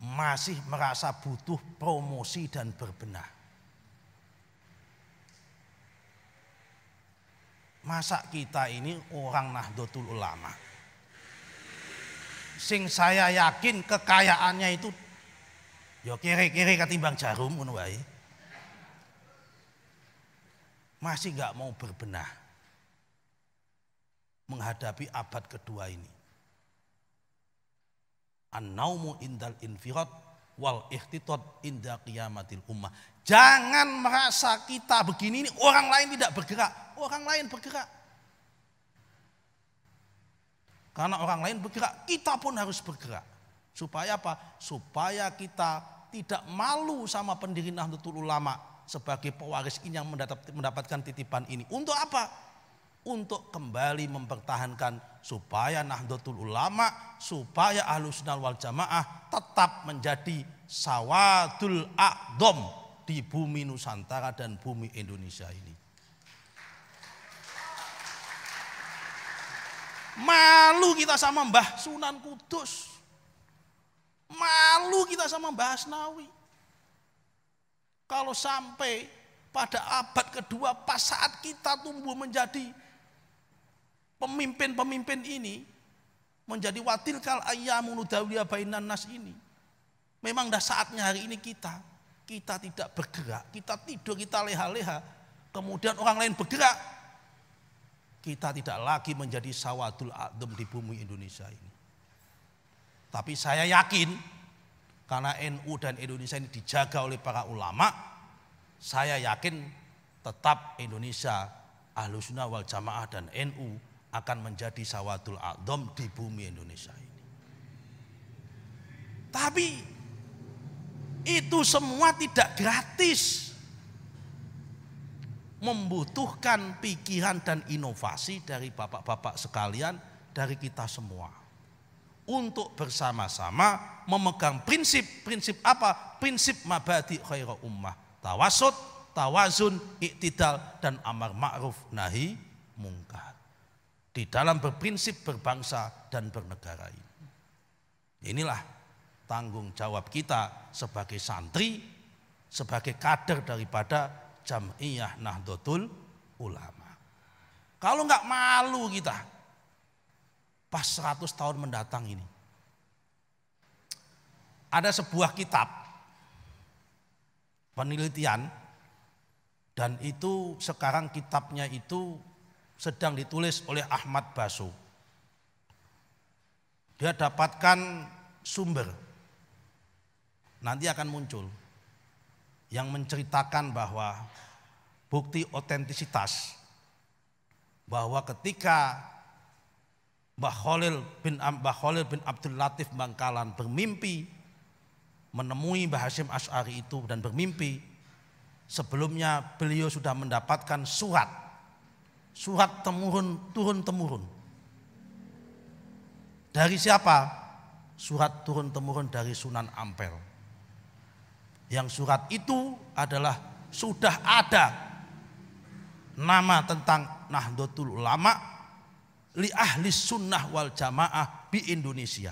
Masih merasa butuh promosi dan berbenah. Masa kita ini orang Nahdlatul Ulama, sing saya yakin kekayaannya itu ya kere-kere ketimbang Jarum ngono wae, masih nggak mau berbenah menghadapi abad kedua ini. An-naumu indal infirad wal ikhtitat inda qiyamatil ummah. Jangan merasa kita begini ini orang lain tidak bergerak. Orang lain bergerak. Karena orang lain bergerak, kita pun harus bergerak. Supaya apa? Supaya kita tidak malu sama pendiri Nahdlatul Ulama sebagai pewaris ini yang mendapatkan titipan ini. Untuk apa? Untuk kembali mempertahankan supaya Nahdlatul Ulama, supaya Ahlus Sunnah wal Jamaah tetap menjadi sawadul a'dham di bumi Nusantara dan bumi Indonesia ini. Malu kita sama Mbah Sunan Kudus. Malu kita sama Mbah Asnawi. Kalau sampai pada abad kedua pas saat kita tumbuh menjadi pemimpin-pemimpin ini, menjadi watilkal ayyamu nudawliya bainan nas ini, memang dah saatnya hari ini kita tidak bergerak, kita tidur, kita leha-leha. kemudian orang lain bergerak, kita tidak lagi menjadi sawadul a'dham di bumi Indonesia ini. Tapi saya yakin karena NU dan Indonesia ini dijaga oleh para ulama, saya yakin tetap Indonesia Ahlussunnah wal Jamaah dan NU akan menjadi sawadul a'dham di bumi Indonesia ini. Tapi itu semua tidak gratis. Membutuhkan pikiran dan inovasi dari bapak-bapak sekalian, dari kita semua. Untuk bersama-sama memegang prinsip apa? Prinsip mabadi khairul ummah. Tawasud, tawazun, iktidal, dan amar ma'ruf nahi mungkar. Di dalam berprinsip berbangsa dan bernegara ini. Inilah tanggung jawab kita sebagai santri, sebagai kader daripada Jam'iyah Nahdlatul Ulama. Kalau nggak malu kita pas 100 tahun mendatang ini. Ada sebuah kitab penelitian dan itu sekarang kitabnya itu sedang ditulis oleh Ahmad Baso. Dia dapatkan sumber, nanti akan muncul, yang menceritakan bahwa bukti otentisitas bahwa ketika Mbah Khalil bin Abdul Latif Bangkalan bermimpi menemui Mbah Hasyim Asy'ari itu dan bermimpi sebelumnya beliau sudah mendapatkan surat turun-temurun. Dari siapa? Surat turun-temurun dari Sunan Ampel. Yang surat itu adalah sudah ada nama tentang Nahdlatul Ulama li ahli sunnah wal jamaah di Indonesia.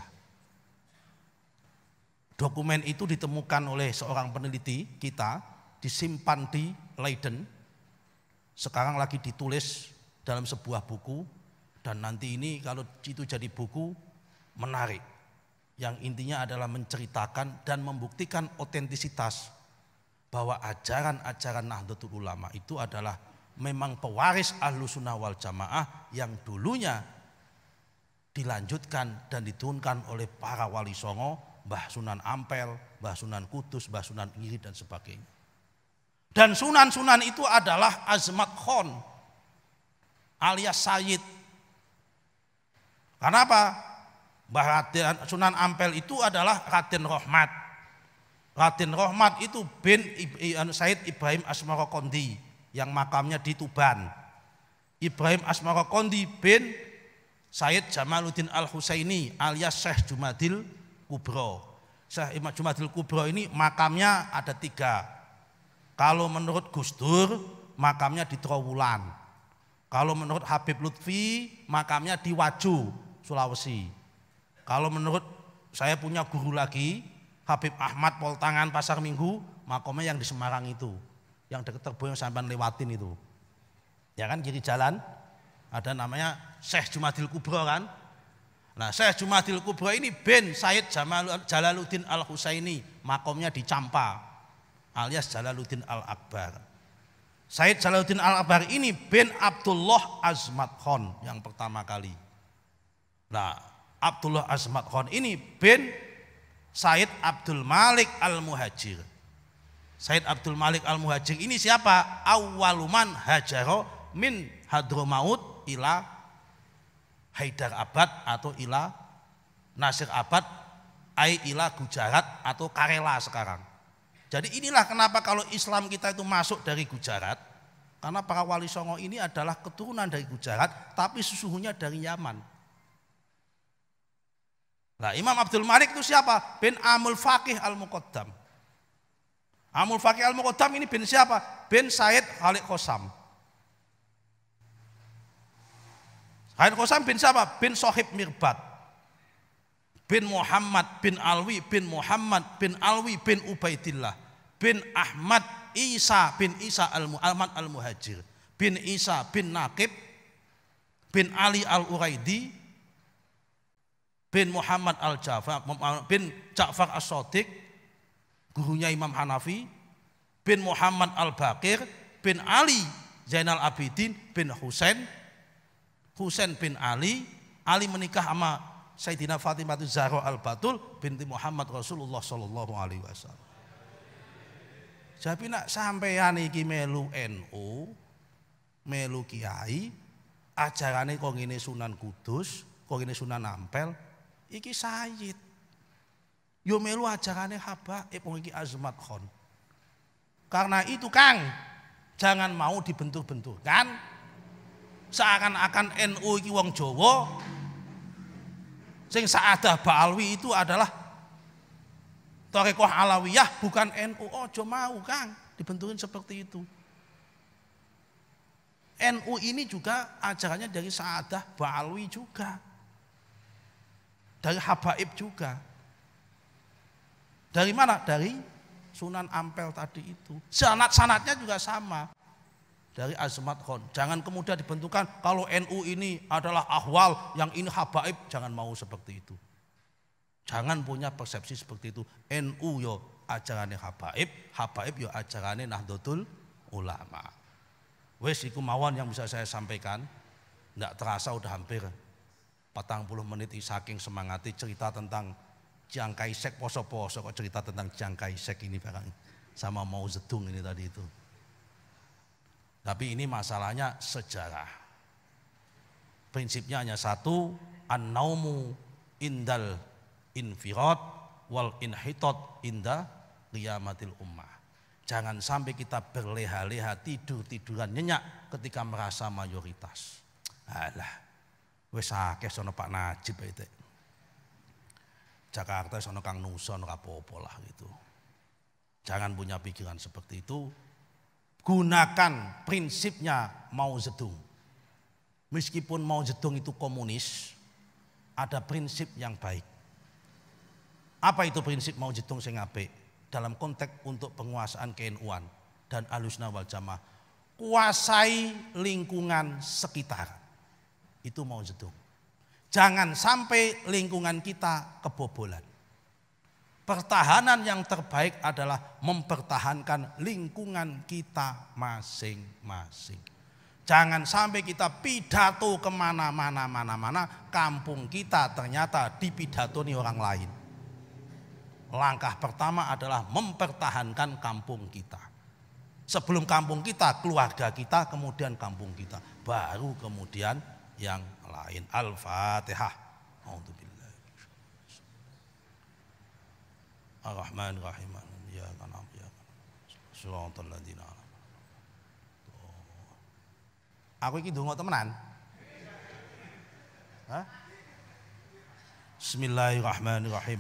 Dokumen itu ditemukan oleh seorang peneliti kita, disimpan di Leiden. Sekarang lagi ditulis dalam sebuah buku, dan nanti ini kalau itu jadi buku menarik. Yang intinya adalah menceritakan dan membuktikan otentisitas bahwa ajaran-ajaran Nahdlatul Ulama itu adalah memang pewaris Ahlussunnah wal Jamaah yang dulunya dilanjutkan dan diturunkan oleh para wali songo, Mbah Sunan Ampel, Mbah Sunan Kudus, Mbah Sunan Iri dan sebagainya. Dan sunan-sunan itu adalah Azmat Khan alias Sayyid. Kenapa? Mbah Sunan Ampel itu adalah Raden Rohmat. Raden Rohmat itu bin Sayyid Ibrahim Asmarokondi yang makamnya di Tuban. Ibrahim Asmarokondi bin Sayyid Jamaluddin Al-Husaini alias Syekh Jumadil Kubro. Syekh Jumadil Kubro ini makamnya ada 3. Kalau menurut Gus Dur makamnya di Trowulan. Kalau menurut Habib Lutfi makamnya di Waju, Sulawesi. Kalau menurut saya punya guru lagi, Habib Ahmad Poltangan Pasar Minggu, makamnya yang di Semarang itu, yang dekat Terboyong sampai lewatin itu. Ya kan, kiri jalan ada namanya Syekh Jumadil Kubro kan. Nah, Syekh Jumadil Kubro ini bin Sayyid Jalaluddin Al-Husaini, makamnya di Campa alias Jalaluddin Al-Akbar. Sayyid Jalaluddin Al-Akbar ini bin Abdullah Azmat Khan yang pertama kali. Nah, Abdullah Azmat Khan ini bin Sayyid Abdul Malik Al-Muhajir. Sayyid Abdul Malik Al-Muhajir ini siapa? Awaluman hajaro min Hadramaut ila Hyderabad atau ila Nasirabad ai ila Gujarat atau Karela sekarang. Jadi inilah kenapa kalau Islam kita itu masuk dari Gujarat, karena para wali songo ini adalah keturunan dari Gujarat tapi sesungguhnya dari Yaman. Nah, Imam Abdul Malik itu siapa? Bin Amul Faqih Al-Muqaddam. Amul Faqih Al-Muqaddam ini bin siapa? Bin Sayyid Khalid Khosam. Khalid Khosam bin siapa? Bin Sohib Mirbat. Bin Muhammad bin Alwi bin Muhammad bin Alwi bin Ubaidillah. Bin Ahmad Isa bin Isa Al-Muhammad Al-Muhajir. Bin Isa bin Naqib. Bin Ali Al-Uraidi. Bin Muhammad Al-Ja'far, bin Ja'far As-Shadiq, gurunya Imam Hanafi, bin Muhammad Al-Baqir, bin Ali Zainal Abidin bin Husain, Husain bin Ali, Ali menikah sama Sayyidina Fatimah Zahra Al-Batul binti Muhammad Rasulullah sallallahu alaihi wasallam. Jadi nak sampeyan iki melu NU, melu kiai, ajarane kok ngene Sunan Kudus, kok ngene Sunan Ampel, iki Sayyid. Yo melu ajarane Habaib wong iki Azmat Khon. Karena itu Kang, jangan mau dibentur-benturkan seakan-akan NU iki wong Jawa. Sing Sa'adah Ba'alwi itu adalah Thariqah Alawiyah bukan NU. Ojo mau Kang dibenturin seperti itu. NU ini juga ajarannya dari Sa'adah Ba'alwi juga, dari Habaib juga. Dari mana? Dari Sunan Ampel tadi itu. Sanad-sanadnya juga sama. Dari Azmat Khon. Jangan kemudian dibentukkan kalau NU ini adalah ahwal, yang ini habaib, jangan mau seperti itu. Jangan punya persepsi seperti itu. NU yo ajarannya habaib, habaib yo ajarannya Nahdlatul Ulama. Wes iku mawon yang bisa saya sampaikan. Nggak terasa udah hampir 40 menit saking semangati cerita tentang Chiang Kai-shek poso-poso, kok cerita tentang Chiang Kai-shek ini barang sama Mao Zedong ini tadi itu. Tapi ini masalahnya sejarah. Prinsipnya hanya satu, an-naumu indal infirad wal inhitat inda qiyamatil ummah. Jangan sampai kita berleha-leha tidur-tiduran nyenyak ketika merasa mayoritas. Alah, wis akeh sono Pak Najib itu. Jakarta sono Kang Nuson rapopo lah gitu. Jangan punya pikiran seperti itu. Gunakan prinsipnya Mao Zedong. Meskipun Mao Zedong itu komunis, ada prinsip yang baik. Apa itu prinsip Mao Zedong sing apik? Dalam konteks untuk penguasaan KNU-an dan Ahlussunnah wal Jamaah. Kuasai lingkungan sekitar. Itu Mao Zedong. Jangan sampai lingkungan kita kebobolan. Pertahanan yang terbaik adalah mempertahankan lingkungan kita masing-masing. Jangan sampai kita pidato kemana-mana, kampung kita ternyata dipidatomi orang lain. Langkah pertama adalah mempertahankan kampung kita. Sebelum kampung kita, keluarga kita, kemudian kampung kita. Baru kemudian yang lain. Al-Fatihah. A'udzubillahi Ar-Rahman-Rahim. Ya kanam ya. Shiratal ladzina. Aku iki ndonga temenan. Hah? Bismillahirrahmanirrahim.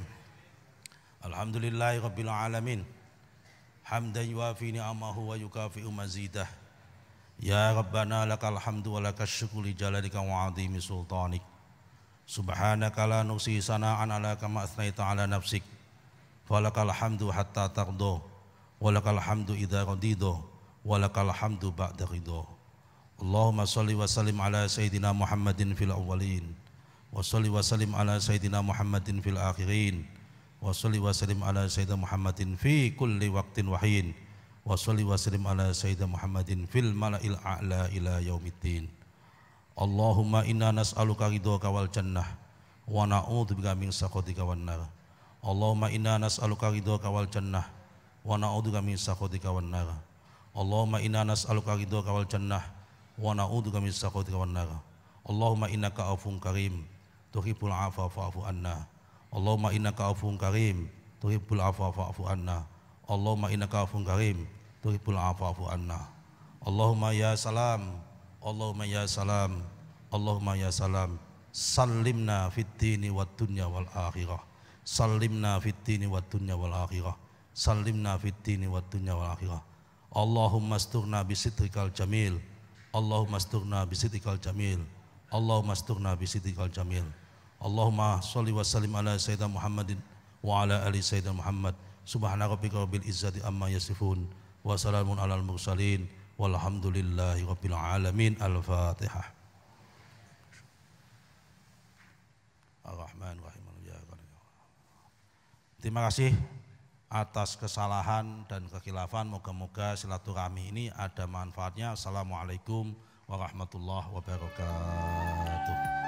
Alhamdulillahirabbil alamin. Hamdan yuwafi ni'amahu wa yukafi'u mazidah. Ya Rabbana lakal hamdu wa lakas syukru li jalalika wa azimi sultanik. Subhanaka la nuhsi sana'an ala kama asnaita ala nafsik. Falakal hamdu hatta tardo, walakal hamdu idza radido, walakal hamdu ba'da ridho. Allahumma salli wa sallim ala sayyidina Muhammadin fil awwalin, wa salli wa sallim ala sayyidina Muhammadin fil akhirin, wa salli wa sallim ala sayyidina Muhammadin fi kulli waqtin wahin, wa salli wa sallim ala sayyidina Muhammadin fil mala'il a'la ila yaumiddin. Allahumma inna nas'aluka ridhaka wal jannah wa na'udzubika min sakhatika wan nar. Allahumma inna nas'aluka ridhaka wal jannah wa na'udzubika min sakhatika wan nar. Allahumma inna nas'aluka ridhaka wal jannah wa na'udzubika min sakhatika wan nar. Allahumma innaka afuwwun karim tuhibbul afwa fa'fu anna. Allahumma innaka afuwwun karim tuhibbul afwa fa'fu anna. Allahumma innaka afuwwun karim tuhibbul afwa fa'fu anna. Allahumma ya salam, Allahumma ya salam, Allahumma ya salam. Sallimna fid dini wad dunya wal akhirah. Sallimna fid dini wad dunya wal akhirah. Sallimna fid dini wad dunya wal akhirah. Allahumma asturna bisitrikal jamil. Allahumma asturna bisitrikal jamil. Allahumma asturna bisitrikal jamil. Allahumma sholli wa sallim ala sayyidina Muhammadin wa ala ali sayyidina Muhammad. Subhana rabbika rabbil izzati amma yasifun wa salamun alal mursalin walhamdulillahi rabbil alamin. Al-Fatihah. Ar-Rahman Rahim. Terima kasih atas kesalahan dan kekhilafan. Moga-moga silaturahmi ini ada manfaatnya. Assalamualaikum warahmatullahi wabarakatuh.